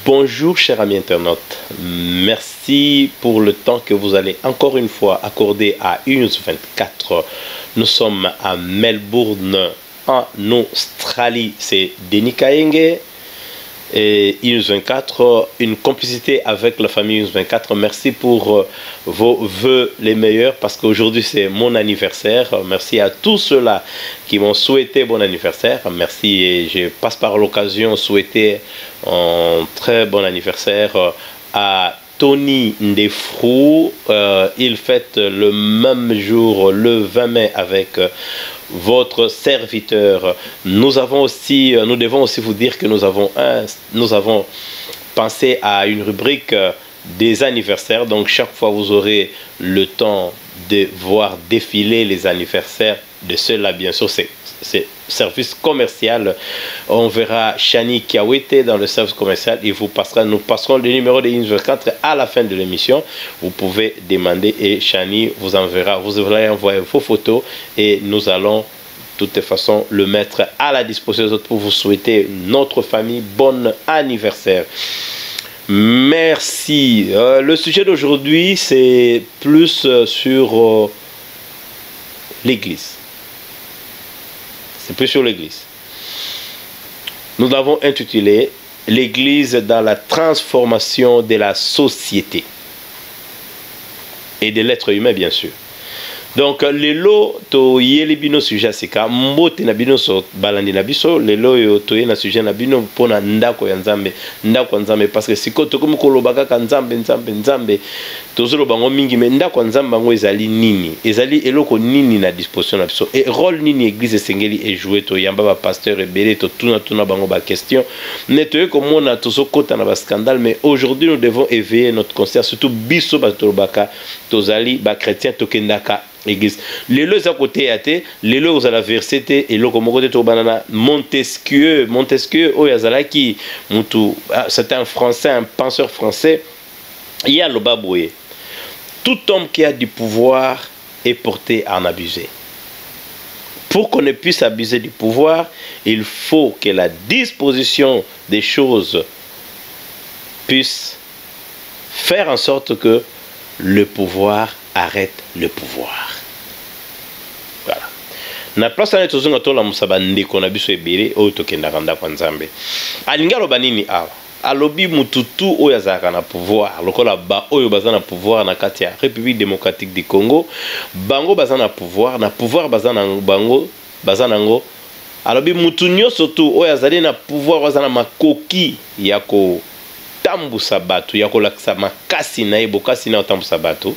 Bonjour chers amis internautes, merci pour le temps que vous allez encore une fois accorder à News 24. Nous sommes à Melbourne en Australie, c'est Denis Kaenge et News 24, une complicité avec la famille News 24. Merci pour vos vœux les meilleurs parce qu'aujourd'hui c'est mon anniversaire. Merci à tous ceux-là qui m'ont souhaité bon anniversaire. Merci et je passe par l'occasion souhaiter un très bon anniversaire à Tony Ndefrou. Il fête le même jour, le 20 mai, avec votre serviteur. Nous devons aussi vous dire que nous avons pensé à une rubrique des anniversaires. Donc chaque fois vous aurez le temps de voir défiler les anniversaires de ceux-là. Bien sûr, c'est service commercial. On verra Chani Kiawete dans le service commercial. Nous passerons le numéro de News 24 à la fin de l'émission. Vous pouvez demander et Chani vous enverra. Vous allez envoyer vos photos et nous allons de toute façon le mettre à la disposition des autres pour vous souhaiter notre famille bon anniversaire. Merci. Le sujet d'aujourd'hui c'est plus sur l'église. C'est plus sur l'église. Nous l'avons intitulé l'église dans la transformation de la société et de l'être humain, bien sûr. Donc lelo to yeli bino sujet sika mbote na bino so balandi na biso lelo yo to na sujet na bino pona ndako ya nzambe parce que siko to komi kolobaka ka nzambe tozolo bango mingi me ndako ya nzambe bango ezali nini eloko nini na disposition na biso et rôle nini église esengeli e jouer to yamba ba pasteur ebele to tuna bango ba question ne to ko mona to so kota na ba scandale. Mais aujourd'hui nous devons éveiller notre conscience, surtout biso ba tolobaka tozali ba chrétien tokendaka église. Lelo za côté até, lelo za la versete et loko moko to banana Montesquieu o yazalaki mutu, c'était un français, un penseur français. Il y a le baboué. Tout homme qui a du pouvoir est porté à en abuser. Pour qu'on ne puisse abuser du pouvoir, il faut que la disposition des choses puisse faire en sorte que le pouvoir arrête le pouvoir. Voilà. Na place na tozonga tola musaba ndeko na biso ebele o tokenda kanda kwa nzambe. Alinga loba nini awa? Alobi mututu oyo azalaka na pouvoir lokola ba oyo baza na pouvoir na kati ya République démocratique du Congo, bango baza na pouvoir baza na bango baza nango. Alobi mutu nyonso tu oyo azali na pouvoir baza na makoki ya ko tambusa bato ya kolakisa makasi na ye bokasi na tambusa bato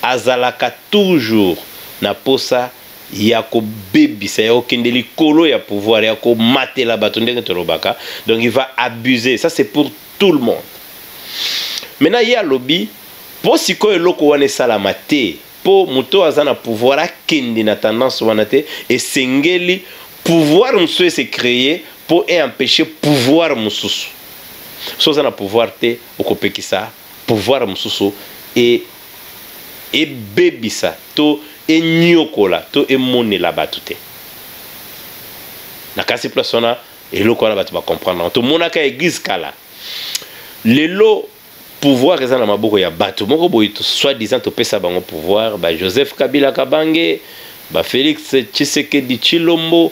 azalaka toujours na posa ya ko bebisa ya okende likolo ya pouvoir ya ko matela bato ndenge tolobaka. Donc il va abuser. Ça c'est pour tout le monde. Maintenant il y a lobby po siko eloko wana esala te po muto azana pouvoir akende na tendance wana te esengeli pouvoir mususu se créer pour empêcher pouvoir mususu. So za na pouvoir te okopekisa pouvoir mususu et bebisa to e nyokola to e monela batu te na kasi place wana eloko wana batu ba comprendre to monaka église kala lelo pouvoir eza na maboko ya batu moko boyi to soi-disant to pesa bango pouvoir ba Joseph Kabila Kabange ba Félix Tshisekedi Tshilombo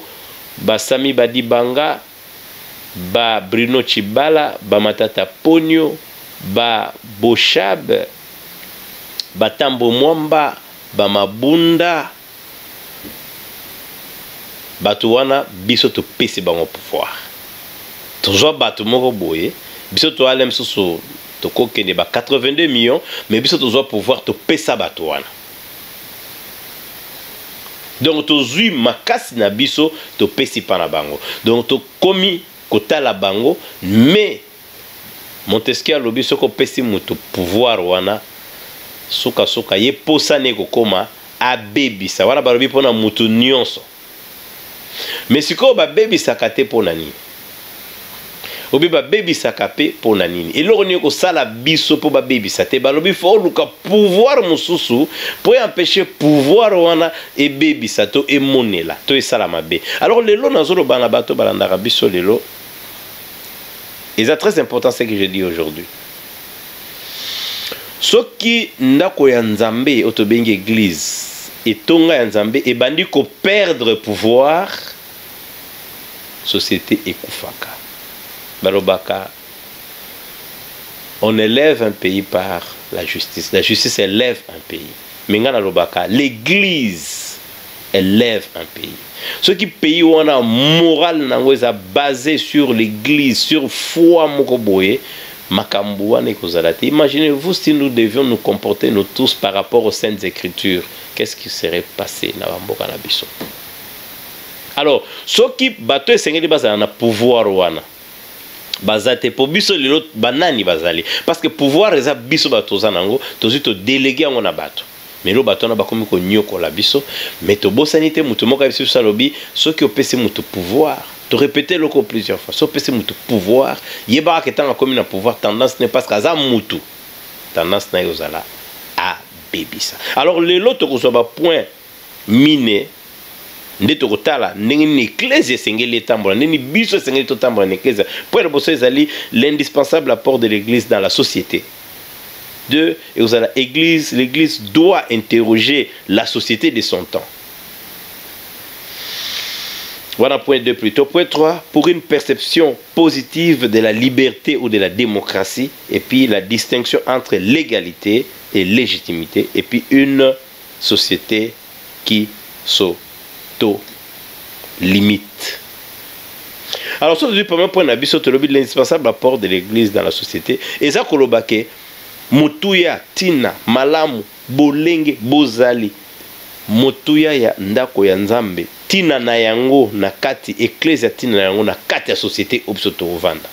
ba Sami Badibanga ba Bruno Tshibala ba Matata Ponyo ba Boshab ba Tambo Mwamba ba Mabunda batu wana biso to pesi bango pouvoir toujours batu moko boye biso to alem susu to kokende ba 82 millions mais biso to pouvoir to pesa batu wana. Donc to zui makasi na biso to pesi pa na bango. Donc to komi kotala bango mais Montesquieu lobi soko pesi mutu pouvoir wana suka ye posa ne kokoma abebisa wana balobi pona mutu nyonso. Mais siko ba bebisa kate pona nini? Obi ba bebisa kape pona nini? Eloko ni ko sala biso po ba bebisa te balobi fo luka pouvoir mususu po empêcher pouvoir wana e bebisa to e monela to e sala mabe. Alors lelo nazolo bana bato balandaka biso lelo Et c'est très important ce que je dis aujourd'hui. Ce qui ndako ya nzambe otobengi église et tonga ya nzambe et bandi ko perdre pouvoir, société ekufaka. Balobaka, on élève un pays par la justice. La justice élève un pays. Mengana lobaka, l'église élève un pays. Ce qui pays où on a moral nango est basé sur l'église, sur foi mokoboye, makambu wana ekozalate. Imaginez-vous si nous devions nous comporter nous tous par rapport aux saintes écritures, qu'est-ce qui serait passé na bamboka na biso? Alors, ce qui bato esengeli bazala na pouvoir wana bazate po biso lelo banani bazali parce que pouvoir eza biso batoza nango tozi to déléguer ngo na bato. Mais lo bato na bakomi ko nyoko la biso mais to bosani te mutu moka biso salobi ce qui opesi mutu pouvoir. To répéter loko plusieurs fois. Ce opesi mutu pouvoir, yeba ka tanga komi na pouvoir tendance n'est pas kaza mutu. Tendance na yozala a bebisa. Alors lelo to ko so ba point miné nde tokotala ndenge ni ecclésia esengeli etambola ndenge biso esengeli totambola na ecclésia po eboso ezali l'indispensable apport de l'église dans la société. Deux, et vous allez l'église doit interroger la société de son temps. Voilà point 2 plutôt. Point 3, pour une perception positive de la liberté ou de la démocratie, et puis la distinction entre légalité et légitimité, et puis une société qui limite. Alors, ce premier point, de l'indispensable apport de l'église dans la société. Et ça, kolobake, motuya, tina, malamu, bolenge, bozali, motuya ya ndako ya nzambe, tina na yango na kati, ecclesia tina na yango na kati ya société obsoto ovanda.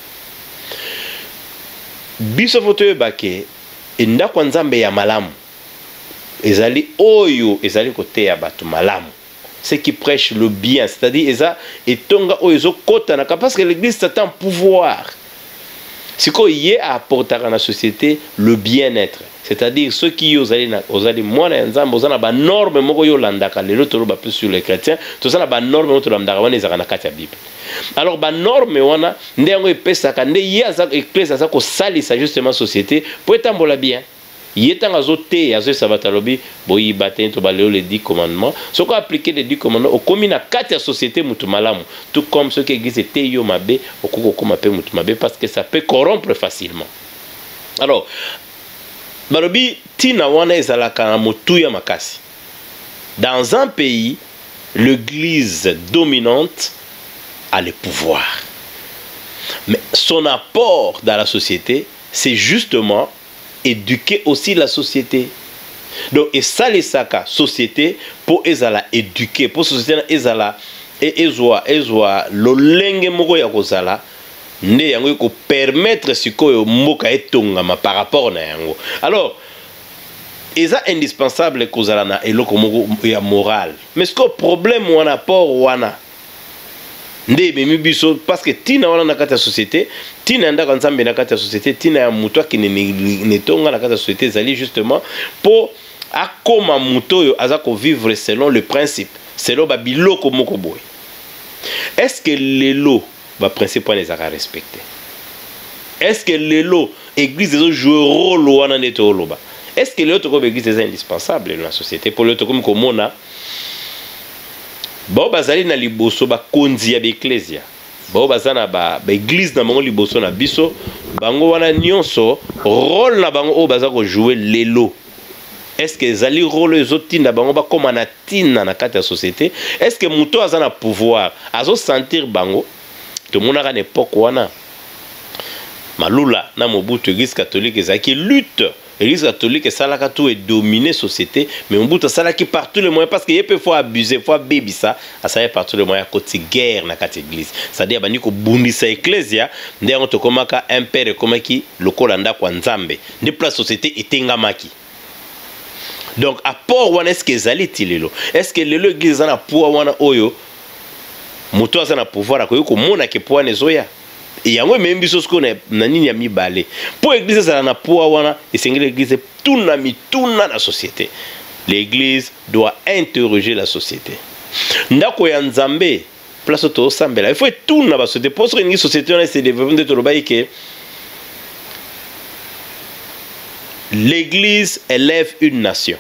Biso foto yebake, ndako nzambe ya malamu. Ezali oyo ezali kote ya batu malamu. Ceux qui prêchent le bien, c'est-à-dire eza etonga oyo kota na parce que l'église s'attend pouvoir. C'est quoi y apporter à la société le bien-être. C'est-à-dire ceux qui osali mwana nzambe ozana ba norme moko yo landaka lelo to ba plus sur les chrétiens, to sana ba norme to landaka wana ezaka na kati ya Bible. Alors ba norme wana ndengo epesaka nde yaza église ça ko salisa justement société pour etambola bien. Yetanga zote azo sabatalobi boyi batin to baleo les 10 commandements ce qu'on appliquer les 10 commandements au komina kati ya société mutu malamu tout comme ce qui existe te yo mabe okoko koma pe mutu mabe parce que ça peut corrompre facilement. Alors balobi tina wana ezalaka na mutu ya makasi. Dans un pays l'église dominante a le pouvoir, mais son apport dans la société c'est justement éduquer aussi la société. Donc et ça les saka société pour ezala éduquer pour société ezala et ezwa lolenge moko ya kozala nde yango ko permettre sikoyo mboka etongama par rapport na yango. Alors eza indispensable kozala na eloko moko ya moral. Mais ce que problème wana port wana nde bemi biso parce que tina wana na kati ya société tina ndaka nzambe na kati ya société tina ya muto ki ne tonga na kati ya société zali justement pour akoma muto oyo aza ko vivre selon le principe selon ba biloko moko boy. Est-ce que lelo ba principe wana ezaka respecté? Est-ce que lelo église ezo jouer rôle wana neto oloba? Est-ce que lelo to ko église est indispensable dans la société pour le to comme komona Bo bazali na liboso ba konzi ya ecclesia. Bo bazana ba église na bango liboso na biso, bango wana nyonso rôle na bango o bazako jouer lelo. Est-ce que zali rôle ezotinda bango ba koma na tina na kati ya société? Est-ce que muto azana pouvoir, azo sentir bango? To monaka n'époque wana. Malula na Mobutu église catholique ezaki lutte. L'église catholique salaka tout est dominé société mais Mobutu salaki par tous les moyens parce que yepé faut abuser faut baby ça ça par tous les moyens côté guerre na kati église c'est-à-dire bani ko bundisa ecclesia ndé on to komaka impère komaki lokola ndako nzambe ndi place société etengamaki. Donc apport wana est-ce que ezali tilelo est-ce que lelo église na pouvoir wana oyo moto azana pouvoir akoyo ko mona ke pouvoir nezoya et yango même biso ce qu'on a nani ya mibale pour église ça na poa wana esengeli église tuna mituna na société. L'église doit interroger la société. Ndako ya nzambe place to sambela. Il faut tout na ba société pour que une société on se développer de to que l'église élève une nation.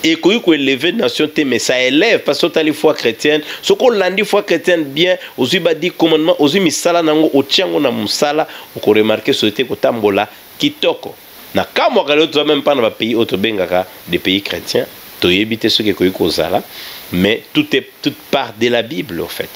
Et qu'on élève une nation, mais ça élève parce que tu as les foi chrétienne. Ce qu'on l'a dit, foi chrétienne bien, aux dit commandement, aux misala nango, au tiango na musala, on remarque société ko tambola kitoko. Na kamo kalo tu même pas dans pays auto bengaka des pays chrétiens, tu éviter ce que kozala, mais toute part de la Bible en fait.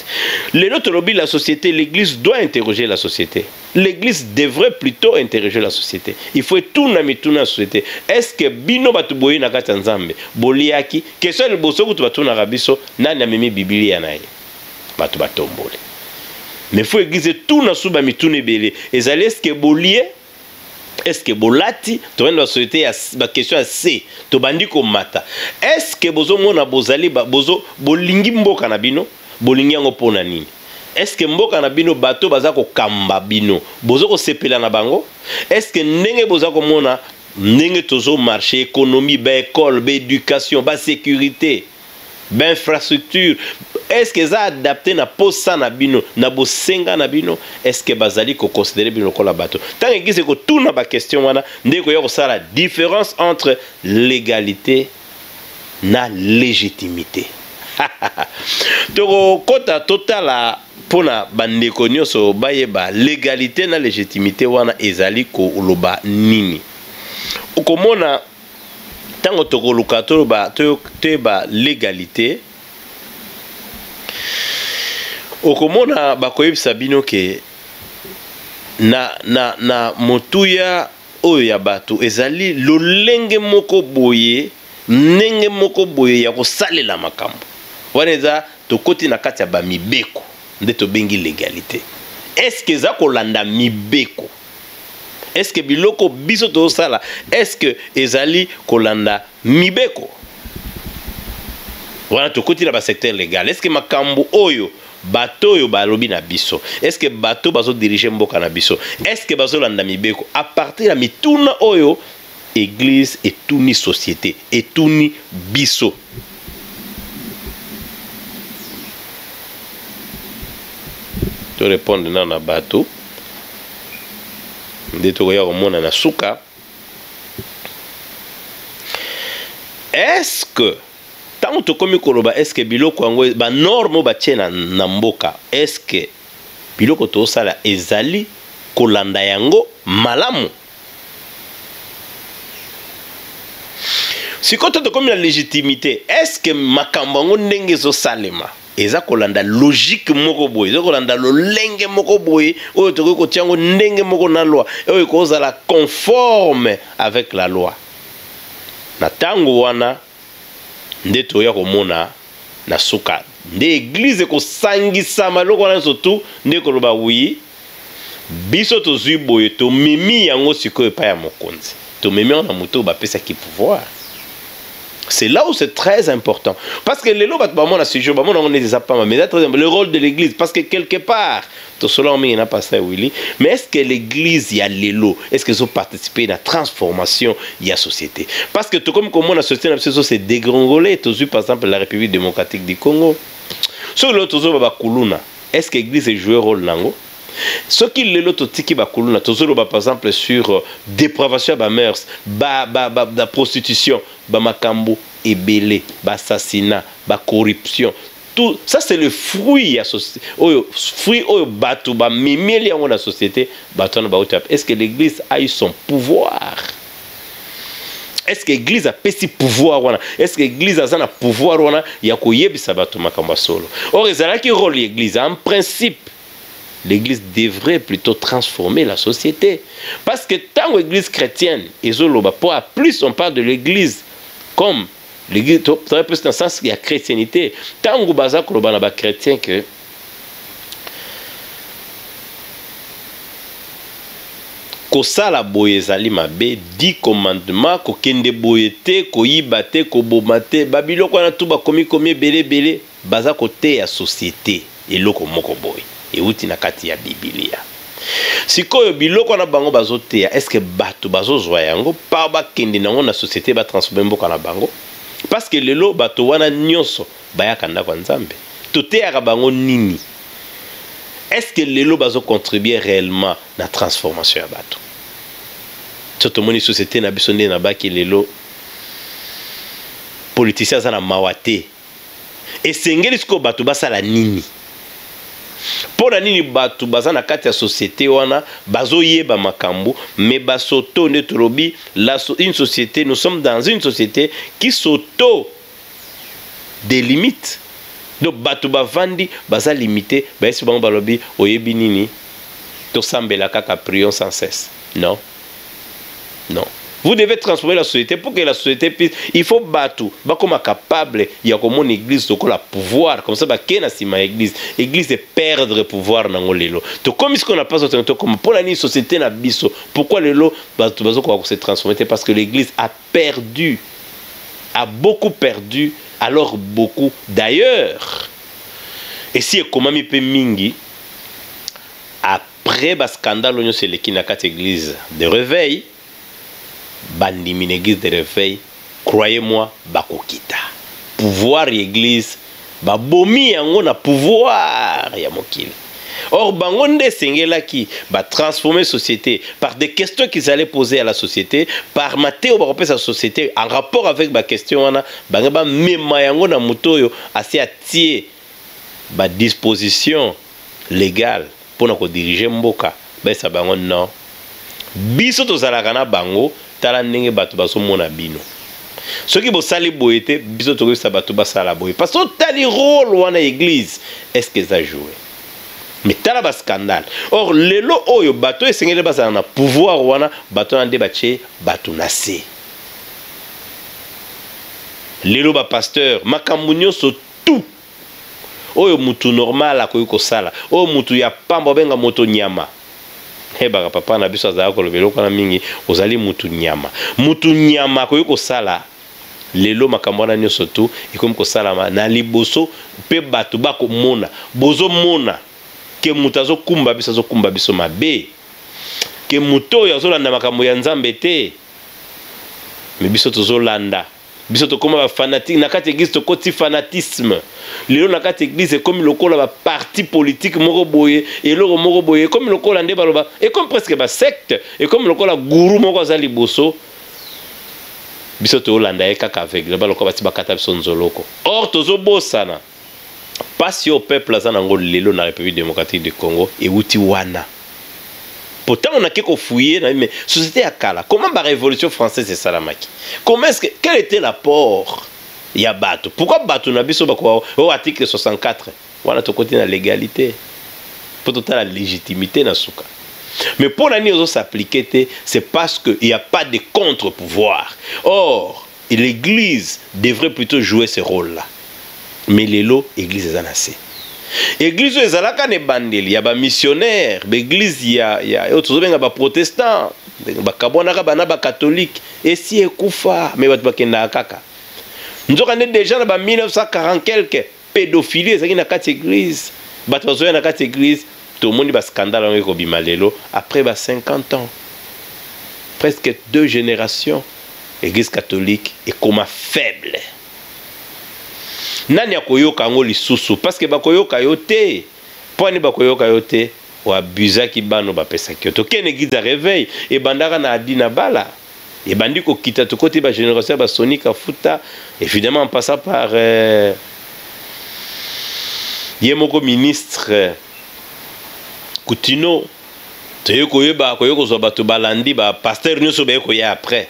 La société, l'église doit interroger la société. L'église devrait plutôt interroger la société. Il faut tout dans la société. Est-ce que bino batu boyi na kati nzambe boliaki question le boso kutu batu na rabiso nani amemi biblia naye batu batombole. Mais faut église tout na suba mitune belé. Ezali est-ce que bolie est-ce que bolati to dans la société ba question à C to bandi ko mata. Est-ce que bozo mona bozali bozo bolingi mboka na bino bolingi yango pona nini? Est-ce que mboka na bino bato baza ko kamba bino bozo ko sepela na bango? Est-ce que ndenge boza ko mona ndenge tozo marché économie ba école ba éducation ba sécurité ba infrastructure est-ce que ça adapté na posa na bino na bosenga na bino? Est-ce que bazali ko considérer bino ko la bato tant que c'est ko tout na ba question wana ndeko yo ko sala différence entre l'égalité na légitimité. Toko kota totala pona bandeko nyonso bayeba légalité na légitimité wana ezali ko loba nini. Okomona tango toko luka ba légalité okomona bakoyebisa bino ke na motuya oyo ya bato ezali lolenge moko boye ndenge moko boye ya kosalela makambo wana eza tokoti na kati ya bamibeko nde tobengi légalité. Est-ce que za kolanda mibeko? Est-ce que biloko biso tosala est-ce que ezali kolanda mibeko? Wana tokoti na ba secteur légal. Est-ce que makambo oyo bato oyo balobi na biso est-ce que bato bazo diriger mboka na biso est-ce que bazo landa mibeko à partir ya mituna oyo église etuni société etuni biso? To répondre na bato nde tokoya komona na suka. Est-ce que tant to komi koloba est-ce que biloko yango ba norme ba tiena na mboka est-ce que biloko to sala ezali kolanda yango malamu? Si koto to komi la légitimité est-ce que makambo yango ndenge zo salema eza kolanda logique moko boye eza kolanda lolenge moko boye oyo to ko tiango ndenge moko na loi oyo ko zala conforme avec la loi na tango wana nde toya komona na suka nde église ko sangisa maloko na surtout nde ko loba wi biso to zui boye to mimi yango sikoyo pa ya mokonzi to mimi na muto ba pesa ki pouvoir. C'est là où c'est très important. Parce que les lois, le rôle de l'église, parce que quelque part, tout cela, on n'a pas ça, Willy. Mais est-ce que l'église, il y a les lots? Est-ce qu'ils ont participé à la transformation de la société? Parce que tout comme la société, c'est dégringolé. Par exemple, la République démocratique du Congo. Sur l'autre, est-ce que l'église a joué un rôle là? Ce qui est l'autre tiki bakuluna, par exemple sur dépravation de mœurs, la prostitution, makambo, ébélé, assassinat, corruption, tout ça c'est le fruit associé, fruit au bateau, mimeli dans la société, est-ce que l'église a eu son pouvoir? Est-ce que l'église a pesi pouvoir? Est-ce que l'église a un pouvoir? Il y a quoi yebisa bateau makambo solo. Or, il y a un rôle l'église, en principe. L'église devrait plutôt transformer la société. Parce que tant l'église chrétienne, et plus on parle de l'église comme l'église, plus dans le sens qu'il y a chrétiennité, tant que on a chrétien que kosala boye ezali mabe 10 commandements ko kende boyete ko yibate ko bomate babiloko na tout bakomi belé baza côté ya société eloko moko boye euti na kati ya Biblia. Sikoyo biloko na bango bazotea, est-ce que bato bazozwa yango pa bakende nango na société ba transformer mboka na bango? Parce que lelo bato wana nyonso bayaka ndako nzambe. Toteaka bango nini? est-ce que lelo bazo contribuer réellement na transformation ya bato? Tout moni société na biso nde na baki lelo politicien za na mawate esengeli siko bato basala nini pona nini bato baza na kati ya société wana bazoyeba makambo mais basoto nde tolobi une société, nous sommes dans une société qui s'auto délimite. Donc bato bavandi baza limité baesi bango balobi oyebi nini tosambela kaka prions sans cesse. Non, non, vous devez transformer la société. Pour que la société puisse, il faut battre comme capable il y a comme une église donc la pouvoir comme ça ba kena sima église est perdre pouvoir nango lelo to comme ce qu'on n'a pas autant comme pour la société na biso. Pourquoi lelo bato bazo ko se transformer? Parce que l'église a perdu, a beaucoup perdu. Alors beaucoup d'ailleurs, et si comment mi pe mingi après bas scandale c'est le kinakat église de réveil bandimi église de réveil, croyez-moi bakokita pouvoir église babomi yango na pouvoir ya mokili. Or bango nde sengelaki ba transformer société par des questions qu'ils allaient poser à la société, par Matteo ba repérer sa société en rapport avec ba question wana bango ba mema yango na mutoyo asi atie ba disposition légale pour na ko diriger mboka ba sa bango non biso to zalaka na bango tala ndenge bato baso mona bino soki bo sali boyete biso to ko sa bato basala boye parce que tali rôle wana église est-ce que ça joue? Mais tala ba scandale. Or lelo oyo bato esengeli basala na pouvoir wana bato na nde bache bato na se. Lelo ba pasteur makambo nyonso tout oyo mutu normal akoyi kosala oyo mutu ya pamba benga moto nyama hebaka papa na biso azala kolobela kana mingi ozali mutu nyama akoyi kosala lelo makambo wana nyonso tout ikomi kosala na liboso pe bato bakomona bozo mona ke mutazo kumba biso mabe ke muto ya zolanda makambo ya nzambe te me biso tozolanda biso tokoma ba fanatique na kati église tokoti fanatisme lelo na kati église comme lokola ba parti politique moko boye eloko moko boye comme lokola nde baloba et comme presque ba secte et comme lokola guru moko azali boso biso tozolanda e kaka aveugle balokola bati bakata biso nzoloko. Or tozobosana passe au peuple azanango lelo na République démocratique du Congo et uti wana. Pourtant on a quelque fouillé mais société à kala. Comment la révolution française est salamaki? Comment est-ce que quel était l'apport ya bato? Pourquoi bato na biso bako au article 64 wana to côté na légalité pour toute la légitimité na suka. Mais pour l'année aux s'appliquer c'est parce que il y a pas de contre-pouvoir. Or l'église devrait plutôt jouer ce rôle là. Mais lelo église ezanase église ezalaka ne bandeli ya ba missionnaire l'église ya otozobenga ba protestant ba kabonaka bana ba catholique esi ekufa mais bato bakenda kaka nzoka ne déjà na ba 1940 quelque pédophilie ezaki na kati église bato bazoya na kati église to moni ba scandale ngeko bima lelo après ba 50 ans presque 2 générations église catholique est comme faible. Nani akoyoka ngo lisusu parce que bakoyoka yote poni bakoyoka yote wa abusaki bano bapesa kyoto ken église à réveil et bandaka na adina bala et bandi ko kita to côté ba génération ba sonika futa évidemment en passant par yemoko ministre Coutinho teyeko yeba koyoko zo bato balandi ba pasteur nyoso be ko ya après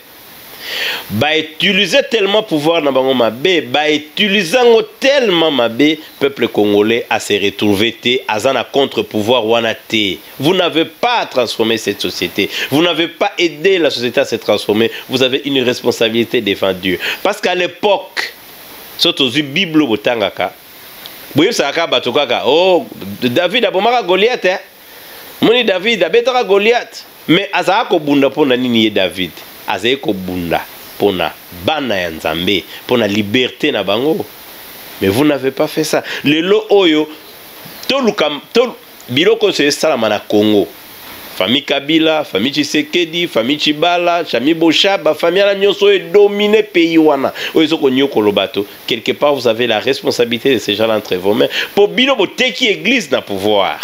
ba utiliser tellement pouvoir na bango mabe ba utiliser tellement mabe peuple congolais à se retrouver azana contre-pouvoir wana te. Vous n'avez pas à transformer cette société, vous n'avez pas aidé la société à se transformer, vous avez une responsabilité devant Dieu parce qu'à l'époque surtout la Bible botangaka boye saka bato kaka oh David abomaka Goliath moni David abetaka Goliath mais azaka ko bunda pona nini ye David azaye ko bunda pona bana ya nzambe pona liberté na bango. Mais vous n'avez pas fait ça. Le lo oyo to biloko se salama na Congo famille Kabila, famille Tshisekedi, famille Chibala, famille Boshaba, famille la nyonso est dominé pays wana oyo ko nyoko lobato quelque part vous avez la responsabilité de ces gens entre vos mains pour bino boteki église na pouvoir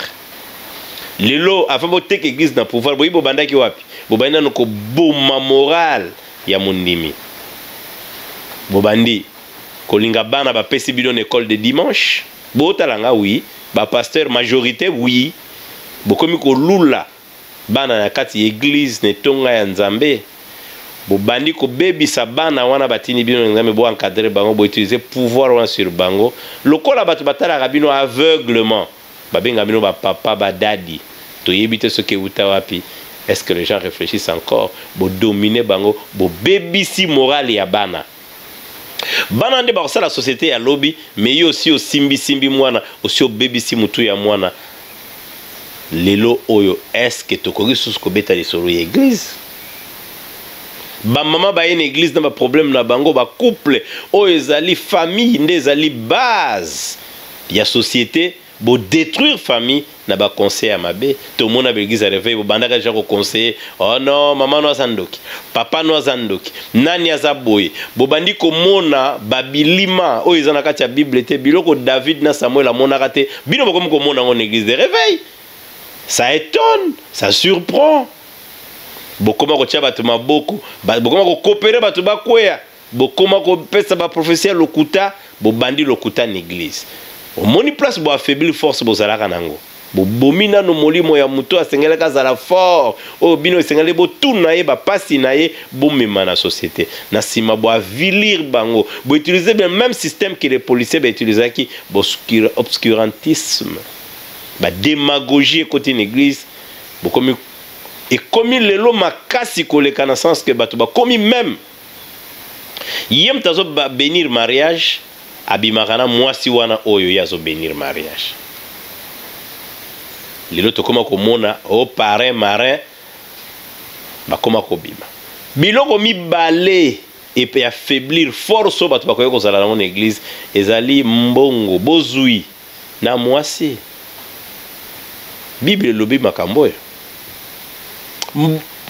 lelo avant bote que église na pouvoir boyi bobandaki wapi bobanda noko boma moral ya mondimi bobandi kolinga bana ba pesi bino na école de dimanche botalanga oui ba pasteur majorité oui bokomi ko lula bana na kati église ne tonga ya nzambe bobandi ko bebisa bana wana batini bino nzambe bo encadrer bango bo utiliser pouvoir wana sur bango lokola bato batala bino aveuglement babenga bino ba papa ba daddy to yebite ce que uta wapi. Est-ce que les gens réfléchissent encore bo dominer bango bo bebisi moral ya bana bana nde ba la société ya lobby mais yo aussi au simbi mwana aussi au bebisi mutu ya mwana lelo oyo. Est-ce que tokoki susu kobeta lisolo ya église ba mama ba une église na ba problème na bango ba couple oyo ezali famille nde ezali base ya société bo détruire famille na ba conseil ya mabe to mona ba église réveil bo bandaka déjà ko conseiller oh non maman no azandoki papa no azandoki nani azaboye bo bandi ko mona ba bilima oyo ezana kati ya bible te biloko David na Samuel amonaka te bino bokomi ko mona en église de réveil. Ça étonne, ça surprend. Bokoma ko tia bato maboko bokoma ko coopérer bato bakweya bokoma ko pesa ba professeur lokuta bo bandi lokuta na église au moni place bo affaiblir force bo zalaka nango bo bomina no molimo ya muto asengelaka zala fort o bino esengele bo tuna ye ba pasi na ye bo mema na société na sima bo avilir bango bo utiliser le même système que les policiers ba utiliser ki bo obscurantisme ba démagogie côté une église bo comme et comme lelo makasi koleka na sens que bato ba komi même yem tazo ba bénir mariage abimaka na mwasi wana oyo yazo bénir mariage lelo to koma komona o parrain marin ba koma kobima biloko mibale et pe affaiblir force bato ba koyo kozala na mon église ezali mbongo bozui na mwasi bible lobi makambo yo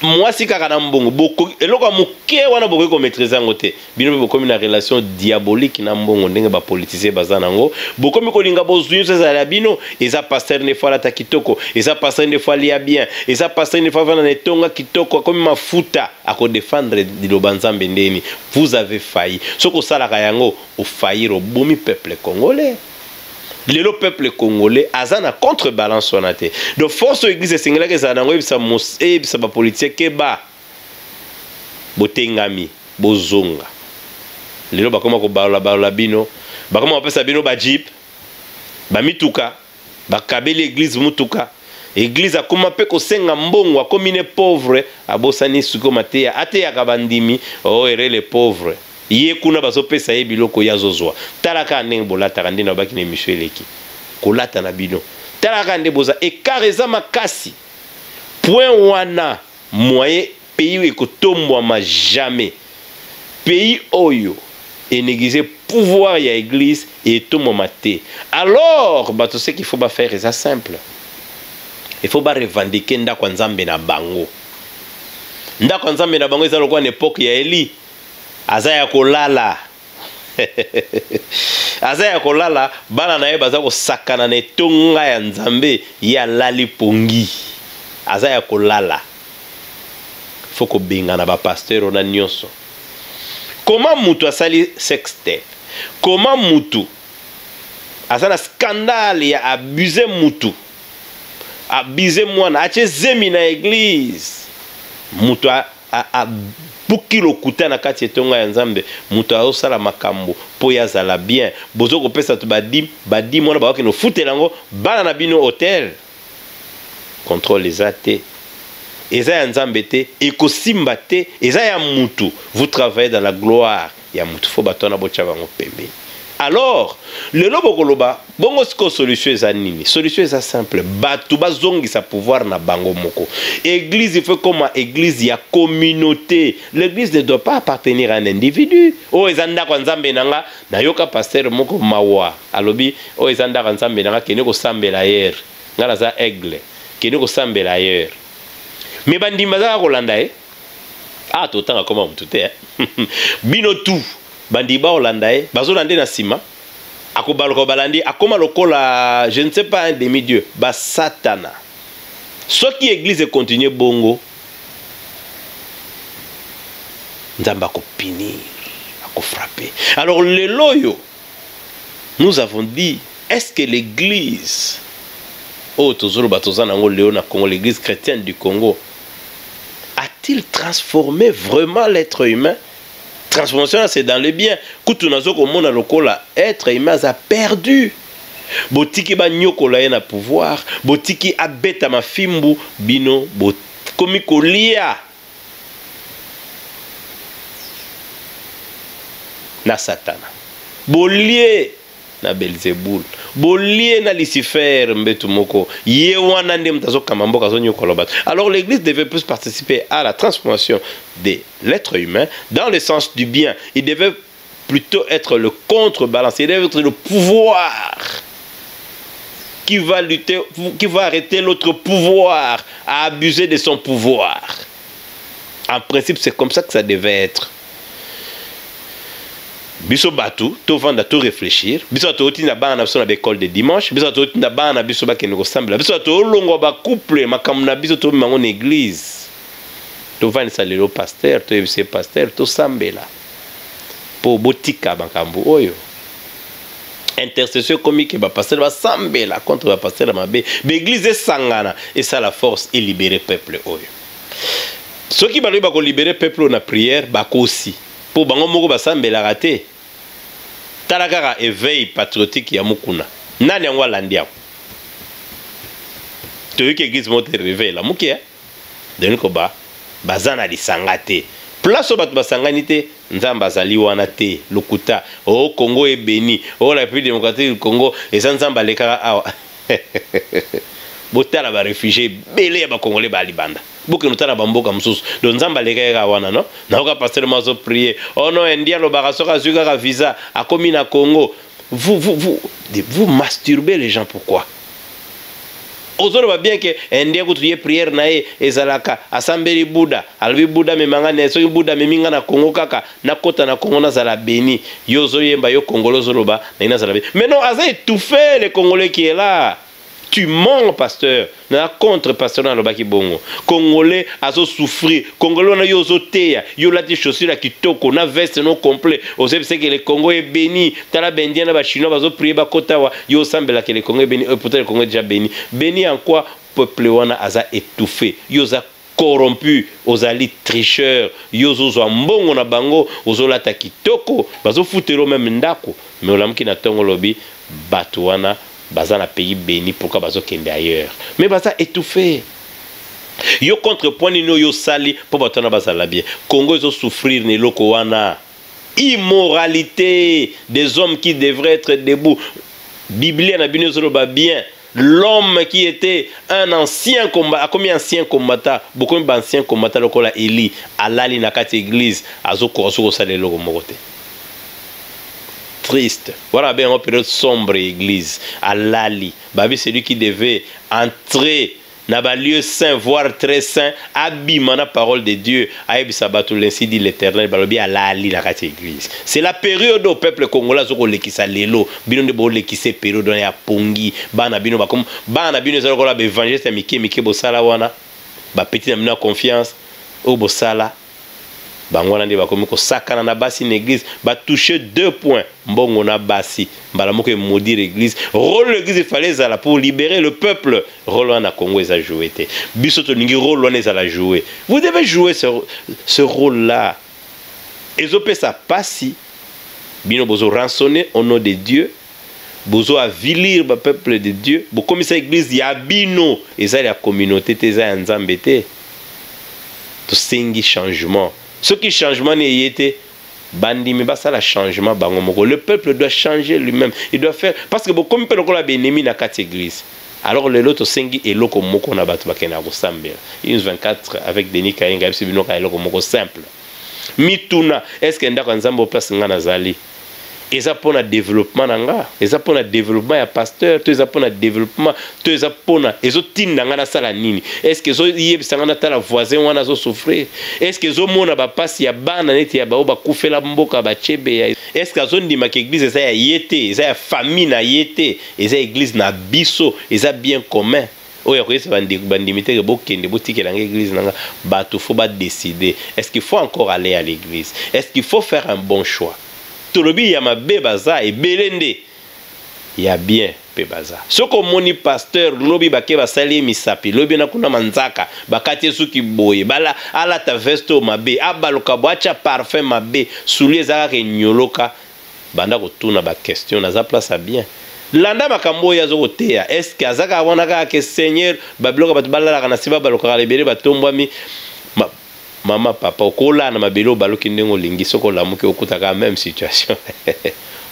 mwasi kaka na mbongo boko eloko moke wana bokoki ko maîtriser ngo te bino be bokomi na relation diabolique na mbongo ndenge ba politicien baza nango bokomi kolinga bozwi ezala bino eza pasteur ne fois la ta kitoko eza pasteur ne fois lia bien eza pasteur ne fois vana na tonga kitoko comme mafuta ako défendre diloba nzambe ndeni vous avez failli soko sala ka yango o faillir au bomi peuple congolais. Le peuple congolais a na contrebalance wana te donc force église singela ke za nango ebisa ebisa ba politique ke ba botengami bozonga lelo bakoma ko balola bino bakoma opesa bino ba jeep ba mituka bakabeli église mutuka église akoma pe ko senga mbongo akomine pauvre abosani suko mateya ate yakabandimi oh ere les pauvres ye kuna bazopesa ye biloko ya zozwa talaka ndenge bolata ndenge baki na émission eleki kolata na bino talaka ndenge boza ekareza makasi point wana moyen pays ekotombwa ma jamais pays oyo énégliser pouvoir ya église et tout maté alors bato ce qu'il faut ba faire c'est simple il faut ba revendiquer ndako nzambe na bango ndako nzambe na bango ezalo kwa époque ya Eli azaya kolala azaya kolala bana na ye baza ko sakana na tonga ya nzambe ya lali pongi azaya kolala foko benga na ba pasteur na nyonso comment mutu asali sextape comment mutu asana scandale ya abuser mutu abuser mwana ache zemi na église mutu a buki lokuta na kati etonga ya nzambe mutu azosala makambo po yazala bien bozo kopesa to badim mwana baoki no futela ngo bana na bino hotel contrôle les athées eza ya nzambe te ekosimba te eza ya mutu vous travaillez dans la gloire ya mutu fo batona bocha bango pembe. Alors le lobo koloba bongo siko solution eza nini? Solution eza simple batu bazongi sa pouvoir na bango moko. Église il faut comme église ya communauté. L'église ne doit pas appartenir à un individu. O ezanda kwa nzambe nanga na yoka pasteur moko mawa alobi o ezanda kwa nzambe nanga kene ko sambela hier ngala za aigle kene ko sambela hier mais bandimba za kolanda ah totanga koma mutu te bino tout bandiba Hollandais bazolande na sima akobaloka balandi akoma lokola je ne sais pas un demi-dieu ba satana Ce qui église continue bongo, Nzamba ko punir, ko frapper. Alors les loyaux, nous avons dit, est-ce que l'église, l'église chrétienne du Congo, a-t-il transformé vraiment l'être humain? Transformation, c'est dans le bien. Être humain a perdu. Botiki ba nyokola na pouvoir, botiki abeta mafimbu bino komi kolia na Satana. Bolie na Belzebul, bolie na Lucifer mbetu moko. Ye wana nde mtazo kamambo kazo nyokola bat. Alors l'église devait plus participer à la transformation de l'être humain dans le sens du bien. Il devait plutôt être le contrebalance, il devait être le pouvoir qui va lutter, qui va arrêter l'autre pouvoir à abuser de son pouvoir. En principe, c'est comme ça que ça devait être. Biso batu, to vanda to réfléchir. Biso to tina ba na biso na école de dimanche. Biso to tina ba na biso ba kenoko sambela. Biso to longo ba couple makam na biso to mango église. To vanda salelo pasteur, to ebise pasteur, to sambela. Po botika makambu oyo. Intercession comique ba pasteur ba sambela contre ba pasteur mabe. L'église sangana et ça la force et libérer peuple oyo. Ceux qui ba ko libérer peuple na prière ba ko aussi. Pour bango moko ba sambela raté. Talakara éveil patriotique ya mukuna. Nani yango landia. To yeke église monte réveil la muke. Deniko ba bazana di sangate. Place au basanganité, Nzamba zali wana te, lokuta, au Congo est béni, au la République démocratique du Congo, et sans Nzamba les kara awa. Botala ba réfugié, belé ba Congolais ba libanda. Boke notala bamboka msusu. Donc Nzamba les kara wana no. Na oka pasteur mazo prier. Oh non, India lo barasoka zuga visa, a commis na Congo. Vous masturbez les gens pourquoi? Ozolo ba bien que India kutuye prière nae ezalaka asambeli Bouddha alvi Bouddha memanga ne so Bouddha meminga na Congo kaka na kota na Congo na zala béni yozo yemba yo Congolais zoloba na ina zala béni. Mais non, asa étouffé le Congolais qui est là. Tu mens, pasteur. Na contre pasteur na lobaki bongo. Congolais azo souffrir. Congolais na yozo teya. Yo la ti chaussure la kitoko na veste non complet. Oseb c'est que le Congo est béni. Tala bendien na ba chinois bazo prier ba kotawa. Yo sambela que le Congo est béni. Pourtant le Congo est déjà béni. Béni en quoi peuple wana aza étouffé. Yoza corrompu, ozali tricheur, yozo zo mbongo na bango, ozola ta kitoko, bazo futelo même ndako. Mais olamuki na tongo lobi batouana baza na pays béni, pourquoi bazo kende ailleurs? Mais baza étouffé. Yo contrepoint no yo sali pour batona baza la bien. Congo zo souffrir ne loko wana. Immoralité des hommes qui devraient être debout. Biblia na bino zo ba bien. L'homme qui était un ancien combattant, combien ancien combattant, beaucoup d'anciens combattants lokola Eli, alali na kati église, azoko azoko salelo mokote. Triste. Voilà bien une période sombre église. Alali. Babi c'est lui qui devait entrer dans le lieu saint, voire très saint, abîmant la parole de Dieu. Aïb Sabatou, l'ainsi dit l'Éternel, Balobi Alali la kati église. C'est la période au peuple congolais zoko lekisa lelo, bino de bo lekise période dans ya pongi, bana bino bakom, bana bino zoko la évangéliste mike bo sala wana, ba petit na confiance, o bo sala. Bangwana ndi bakomi ko sakana na basi une église ba toucher 2 points mbongo na basi mbala moko maudire l'église rôle l'église il fallait ça pour libérer le peuple rôle na Congo ça jouer té biso to ningi rôle wana ça la jouer vous devez jouer ce rôle là ezope ça passi bino bozo rançonner au nom de Dieu bozo avilir ba peuple de Dieu bo comme ça église ya bino et ça la communauté té za nzambe té to sengi changement. Ce qui changement n'est été bandi mais ça la changement bango le peuple doit changer lui-même il doit faire parce que comme peut la bénémi na quatre église alors les autres sengi et loko moko na batu bakena ko sambela 24 avec Denis Kayenga c'est bino ka loko moko simple mituna est-ce que ndako nzambo place ngana zali et ça pour le développement nanga et ça pour le développement ya pasteur tout ça pour le développement tout ça pour na ezo tinda ngana sala nini est-ce que zo yebisa ngana tala voisin wana zo souffrir est-ce que zo mona ba passe ya bana neti ya ba kufela mboka ba chebe est-ce que zo ndima ke église ça ya yete ça ya famille na yete et ça église na biso et ça bien commun oya koyesa bandimite ke bokende botikela l'église nanga bato faut ba décider est-ce qu'il faut encore aller à l'église, est-ce qu'il faut faire un bon choix. Tolobi ya mabe baza e belende ya bien pe baza soko moni pasteur lobi bake basali misapi lobi na kuna manzaka bakati suki boye bala ala ta vesto mabe abaloka boacha parfum mabe soulier zaka ke nyoloka banda kotuna ba question na za place à bien landa makambo ya zokotea est-ce que azaka wana ka ke seigneur babiloka bat balala kana siba baloka lebele batombwami mama papa okola na mabelo baloki ndengo lingi soko lamuki okutaka même situation.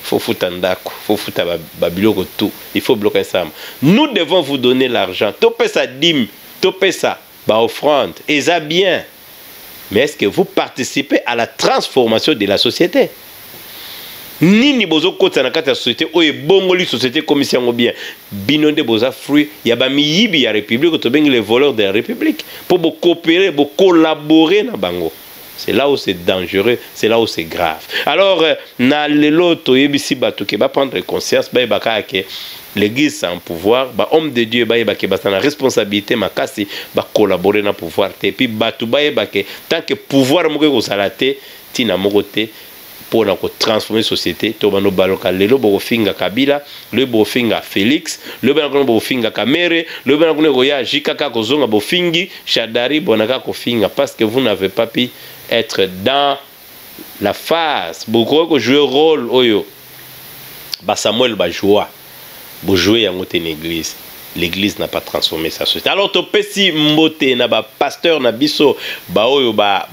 Faut foutre ndako, faut foutre babiloko tout. Il faut bloquer ça. Nous devons vous donner l'argent. Topé ça dîme, topé ça, bah offrande. Et ça bien. Mais est-ce que vous participez à la transformation de la société? Nini bozo kota na kata société oye bongoli société comme si on bien. Binonde boza fruit, ya ba miyibi ya république to bengi les voleurs de la république pour coopérer, pour collaborer na bango. C'est là où c'est dangereux, c'est là où c'est grave. Alors, na lelo toyebisi bato ke ba prendre conscience ba baka ke l'église sans pouvoir, ba homme de Dieu ba ke ba na responsabilité makasi ba collaborer na pouvoir te puis bato ba ke tant que pouvoir moko ko salate tina moko te pour na ko transformer société to bano baloka lelo bo finga Kabila, le bo finga Félix, le bano bo finga Kamere, le bano ko ya jikaka ko zonga bo fingi Shadari bonaka ko finga parce que vous n'avez pas pu être dans la phase beaucoup que jouer rôle oyo ba Samuel ba joie bo jouer yango te l'église. L'église n'a pas transformé sa société. Alors to pesi mbote na ba pasteur na biso ba oyo ba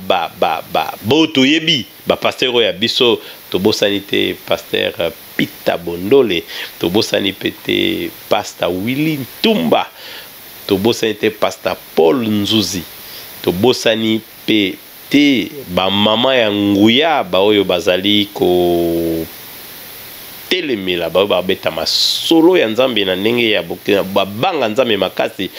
boto yebi ba pasteur oyo biso to bosanité pasteur Pita Bondole, to bosanité pasteur Willy Tumba, to bosanité pasteur Paul Nzuzi, to bosanité ba mama ya nguya ba oyo bazali ko telemela ba ba beta masolo ya nzambe na ndenge ya ba banga nzambe makasi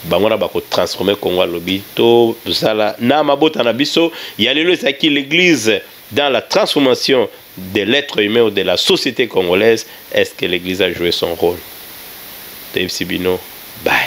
bangona ba ko transformer Congo lobi to sala na mabota na biso ya lelo ezaki l'église dans la transformation de l'être humain ou de la société congolaise. Est-ce que l'église a joué son rôle? Dave Sibino, bye.